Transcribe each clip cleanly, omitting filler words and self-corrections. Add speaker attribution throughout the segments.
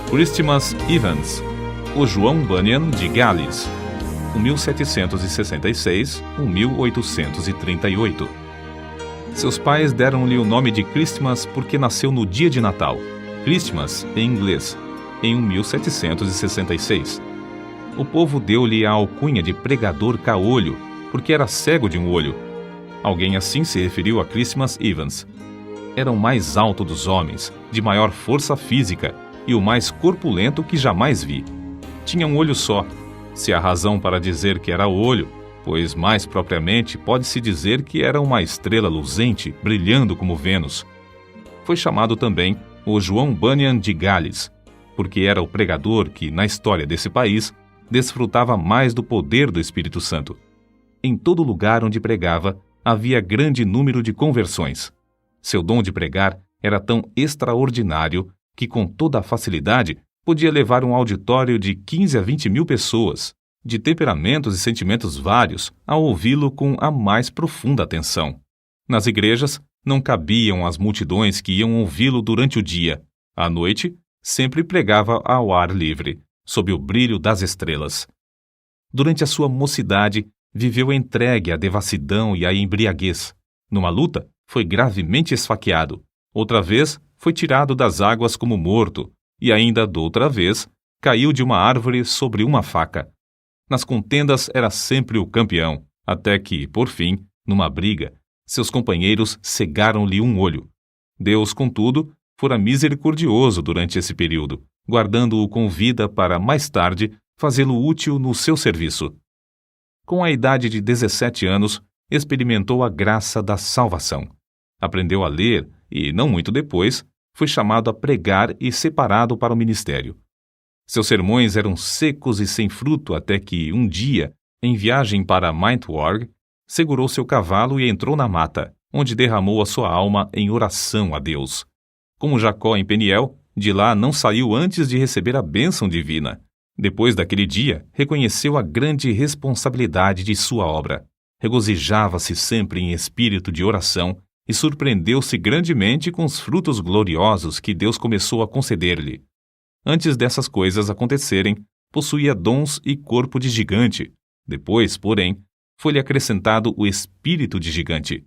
Speaker 1: Christmas Evans, o João Bunyan de Gales, 1766–1838. Seus pais deram-lhe o nome de Christmas porque nasceu no dia de Natal, Christmas em inglês, em 1766. O povo deu-lhe a alcunha de pregador caolho, porque era cego de um olho. Alguém assim se referiu a Christmas Evans. Era o mais alto dos homens, de maior força física e o mais corpulento que jamais vi. Tinha um olho só, se há razão para dizer que era olho, pois mais propriamente pode-se dizer que era uma estrela luzente, brilhando como Vênus. Foi chamado também o João Bunyan de Gales, porque era o pregador que, na história desse país, desfrutava mais do poder do Espírito Santo. Em todo lugar onde pregava, havia grande número de conversões. Seu dom de pregar era tão extraordinário que, com toda a facilidade, podia levar um auditório de 15 a 20 mil pessoas, de temperamentos e sentimentos vários, a ouvi-lo com a mais profunda atenção. Nas igrejas, não cabiam as multidões que iam ouvi-lo durante o dia. À noite, sempre pregava ao ar livre, sob o brilho das estrelas. Durante a sua mocidade, viveu entregue à devassidão e à embriaguez. Numa luta, foi gravemente esfaqueado. Outra vez, foi tirado das águas como morto, e ainda doutra vez, caiu de uma árvore sobre uma faca. Nas contendas era sempre o campeão, até que, por fim, numa briga, seus companheiros cegaram-lhe um olho. Deus, contudo, fora misericordioso durante esse período, guardando-o com vida para, mais tarde, fazê-lo útil no seu serviço. Com a idade de 17 anos, experimentou a graça da salvação. Aprendeu a ler e, não muito depois, foi chamado a pregar e separado para o ministério. Seus sermões eram secos e sem fruto até que, um dia, em viagem para Maintward, segurou seu cavalo e entrou na mata, onde derramou a sua alma em oração a Deus. Como Jacó em Peniel, de lá não saiu antes de receber a bênção divina. Depois daquele dia, reconheceu a grande responsabilidade de sua obra. Regozijava-se sempre em espírito de oração e surpreendeu-se grandemente com os frutos gloriosos que Deus começou a conceder-lhe. Antes dessas coisas acontecerem, possuía dons e corpo de gigante. Depois, porém, foi-lhe acrescentado o espírito de gigante.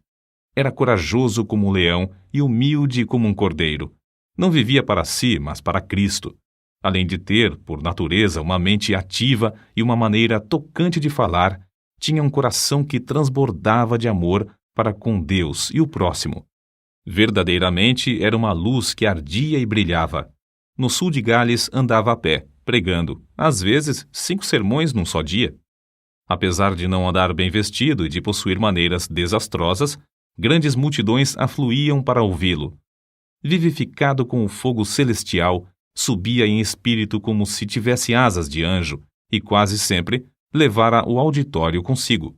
Speaker 1: Era corajoso como um leão e humilde como um cordeiro. Não vivia para si, mas para Cristo. Além de ter, por natureza, uma mente ativa e uma maneira tocante de falar, tinha um coração que transbordava de amor para com Deus e o próximo. Verdadeiramente era uma luz que ardia e brilhava. No sul de Gales andava a pé, pregando, às vezes, 5 sermões num só dia. Apesar de não andar bem vestido e de possuir maneiras desastrosas, grandes multidões afluíam para ouvi-lo. Vivificado com o fogo celestial, subia em espírito como se tivesse asas de anjo e quase sempre levara o auditório consigo.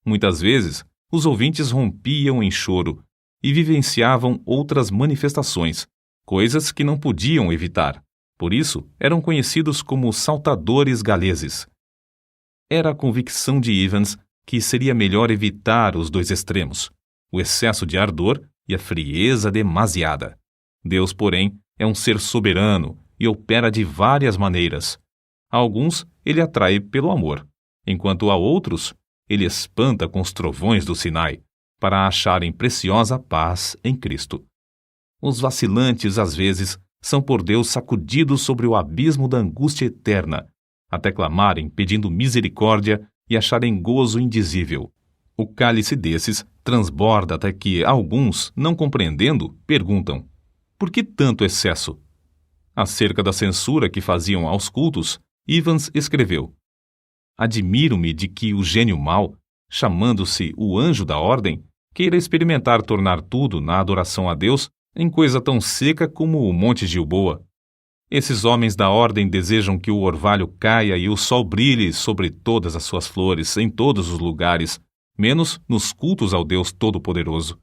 Speaker 1: Muitas vezes, os ouvintes rompiam em choro e vivenciavam outras manifestações, coisas que não podiam evitar. Por isso, eram conhecidos como saltadores galeses. Era a convicção de Evans que seria melhor evitar os 2 extremos, o excesso de ardor e a frieza demasiada. Deus, porém, é um ser soberano e opera de várias maneiras. A alguns, ele atrai pelo amor, enquanto a outros, ele espanta com os trovões do Sinai, para acharem preciosa paz em Cristo. Os vacilantes, às vezes, são por Deus sacudidos sobre o abismo da angústia eterna, até clamarem pedindo misericórdia e acharem gozo indizível. O cálice desses transborda até que alguns, não compreendendo, perguntam: por que tanto excesso? Acerca da censura que faziam aos cultos, Evans escreveu: admiro-me de que o gênio mau, chamando-se o anjo da ordem, queira experimentar tornar tudo na adoração a Deus em coisa tão seca como o Monte Gilboa. Esses homens da ordem desejam que o orvalho caia e o sol brilhe sobre todas as suas flores, em todos os lugares, menos nos cultos ao Deus Todo-Poderoso.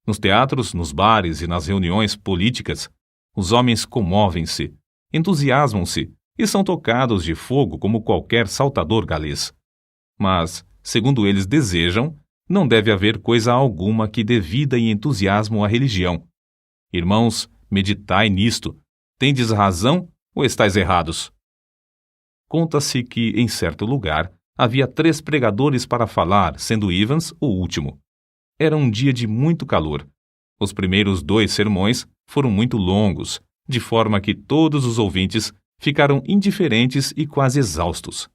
Speaker 1: Nos teatros, nos bares e nas reuniões políticas, os homens comovem-se, entusiasmam-se e são tocados de fogo como qualquer saltador galês. Mas, segundo eles desejam, não deve haver coisa alguma que dê vida e entusiasmo à religião. Irmãos, meditai nisto. Tendes razão ou estáis errados? Conta-se que, em certo lugar, havia 3 pregadores para falar, sendo Evans o último. Era um dia de muito calor. Os primeiros 2 sermões foram muito longos, de forma que todos os ouvintes ficaram indiferentes e quase exaustos.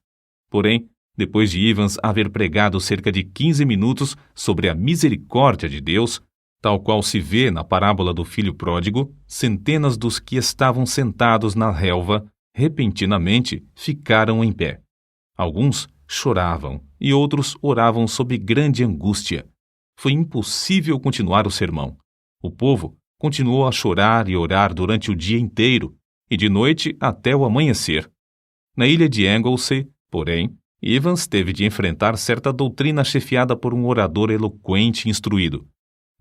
Speaker 1: Porém, depois de Evans haver pregado cerca de 15 minutos sobre a misericórdia de Deus, tal qual se vê na parábola do filho pródigo, centenas dos que estavam sentados na relva, repentinamente, ficaram em pé. Alguns choravam e outros oravam sob grande angústia. Foi impossível continuar o sermão. O povo continuou a chorar e orar durante o dia inteiro, e de noite até o amanhecer. Na ilha de Anglesey, porém, Evans teve de enfrentar certa doutrina chefiada por um orador eloquente e instruído.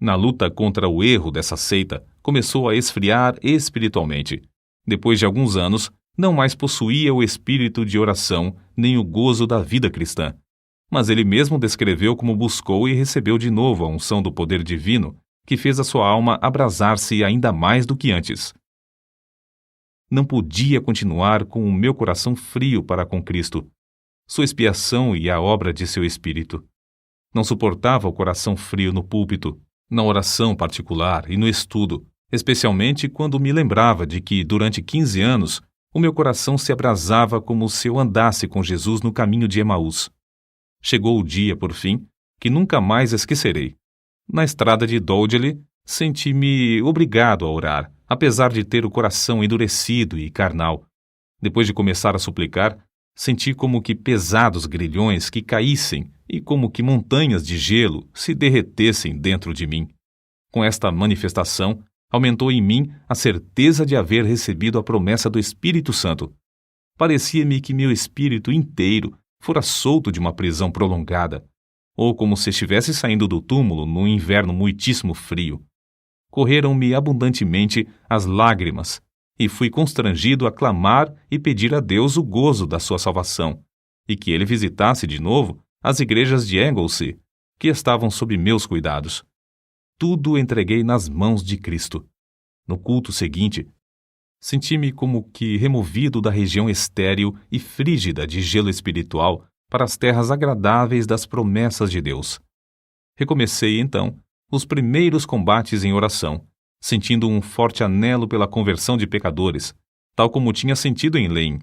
Speaker 1: Na luta contra o erro dessa seita, começou a esfriar espiritualmente. Depois de alguns anos, não mais possuía o espírito de oração nem o gozo da vida cristã. Mas ele mesmo descreveu como buscou e recebeu de novo a unção do poder divino, que fez a sua alma abrasar-se ainda mais do que antes. Não podia continuar com o meu coração frio para com Cristo, sua expiação e a obra de seu Espírito. Não suportava o coração frio no púlpito, na oração particular e no estudo, especialmente quando me lembrava de que, durante 15 anos, o meu coração se abrasava como se eu andasse com Jesus no caminho de Emaús. Chegou o dia, por fim, que nunca mais esquecerei. Na estrada de Dowdley, senti-me obrigado a orar, apesar de ter o coração endurecido e carnal. Depois de começar a suplicar, senti como que pesados grilhões que caíssem e como que montanhas de gelo se derretessem dentro de mim. Com esta manifestação, aumentou em mim a certeza de haver recebido a promessa do Espírito Santo. Parecia-me que meu espírito inteiro fora solto de uma prisão prolongada, ou como se estivesse saindo do túmulo num inverno muitíssimo frio. Correram-me abundantemente as lágrimas, e fui constrangido a clamar e pedir a Deus o gozo da sua salvação, e que ele visitasse de novo as igrejas de Anglesey, que estavam sob meus cuidados. Tudo entreguei nas mãos de Cristo. No culto seguinte, senti-me como que removido da região estéril e frígida de gelo espiritual para as terras agradáveis das promessas de Deus. Recomecei, então, os primeiros combates em oração, sentindo um forte anelo pela conversão de pecadores, tal como tinha sentido em Lane.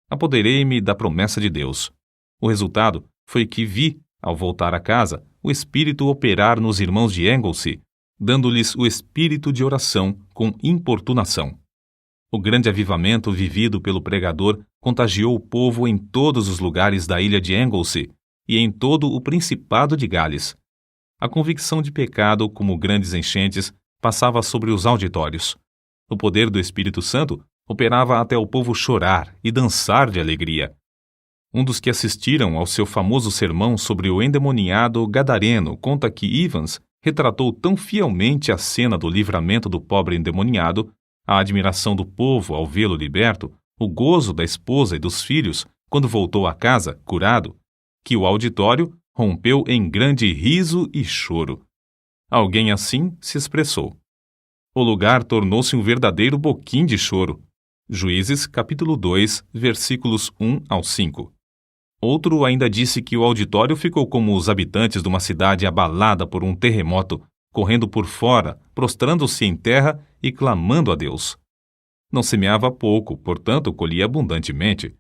Speaker 1: Apoderei-me da promessa de Deus. O resultado foi que vi, ao voltar a casa, o Espírito operar nos irmãos de Anglesey, dando-lhes o espírito de oração com importunação. O grande avivamento vivido pelo pregador contagiou o povo em todos os lugares da ilha de Anglesey e em todo o Principado de Gales. A convicção de pecado, como grandes enchentes, passava sobre os auditórios. O poder do Espírito Santo operava até o povo chorar e dançar de alegria. Um dos que assistiram ao seu famoso sermão sobre o endemoniado gadareno conta que Evans retratou tão fielmente a cena do livramento do pobre endemoniado, a admiração do povo ao vê-lo liberto, o gozo da esposa e dos filhos quando voltou a casa, curado, que o auditório rompeu em grande riso e choro. Alguém assim se expressou. O lugar tornou-se um verdadeiro boquim de choro. Juízes, capítulo 2, versículos 1 ao 5. Outro ainda disse que o auditório ficou como os habitantes de uma cidade abalada por um terremoto, correndo por fora, prostrando-se em terra e clamando a Deus. Não semeava pouco, portanto colhia abundantemente.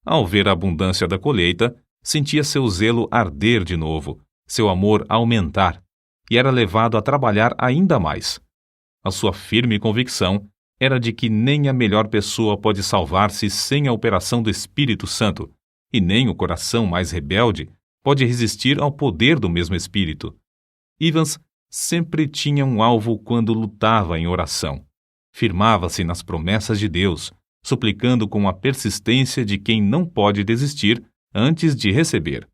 Speaker 1: Ao ver a abundância da colheita, sentia seu zelo arder de novo, seu amor aumentar, e era levado a trabalhar ainda mais. A sua firme convicção era de que nem a melhor pessoa pode salvar-se sem a operação do Espírito Santo, e nem o coração mais rebelde pode resistir ao poder do mesmo Espírito. Evans sempre tinha um alvo quando lutava em oração. Firmava-se nas promessas de Deus, suplicando com a persistência de quem não pode desistir antes de receber.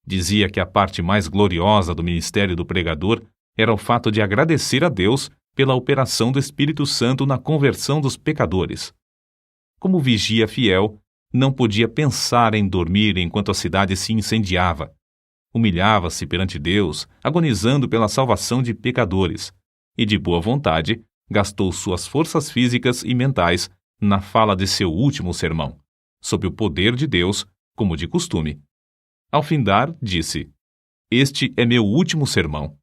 Speaker 1: Dizia que a parte mais gloriosa do ministério do pregador era o fato de agradecer a Deus pela operação do Espírito Santo na conversão dos pecadores. Como vigia fiel, não podia pensar em dormir enquanto a cidade se incendiava. Humilhava-se perante Deus, agonizando pela salvação de pecadores, e de boa vontade gastou suas forças físicas e mentais na fala de seu último sermão, sob o poder de Deus, como de costume. Ao findar, disse: "Este é meu último sermão."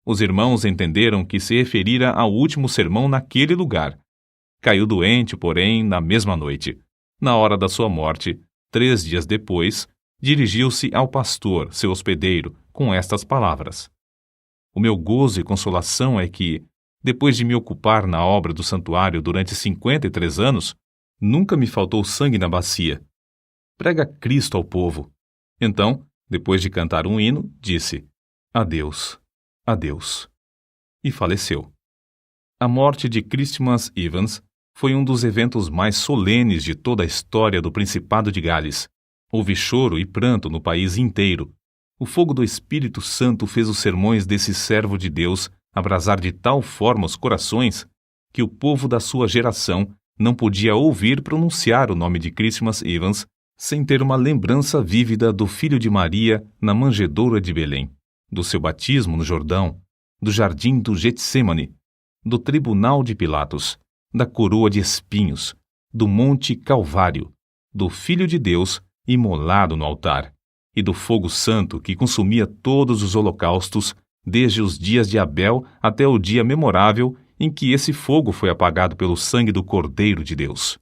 Speaker 1: Os irmãos entenderam que se referira ao último sermão naquele lugar. Caiu doente, porém, na mesma noite. Na hora da sua morte, 3 dias depois, dirigiu-se ao pastor, seu hospedeiro, com estas palavras: "O meu gozo e consolação é que, depois de me ocupar na obra do santuário durante 53 anos, nunca me faltou sangue na bacia. Prega Cristo ao povo." Então, depois de cantar um hino, disse: "Adeus, adeus." E faleceu. A morte de Christmas Evans foi um dos eventos mais solenes de toda a história do Principado de Gales. Houve choro e pranto no país inteiro. O fogo do Espírito Santo fez os sermões desse servo de Deus abrasar de tal forma os corações que o povo da sua geração não podia ouvir pronunciar o nome de Christmas Evans sem ter uma lembrança vívida do filho de Maria na manjedoura de Belém, do seu batismo no Jordão, do jardim do Getsêmani, do tribunal de Pilatos, da coroa de espinhos, do Monte Calvário, do Filho de Deus imolado no altar, e do fogo santo que consumia todos os holocaustos, desde os dias de Abel até o dia memorável em que esse fogo foi apagado pelo sangue do Cordeiro de Deus.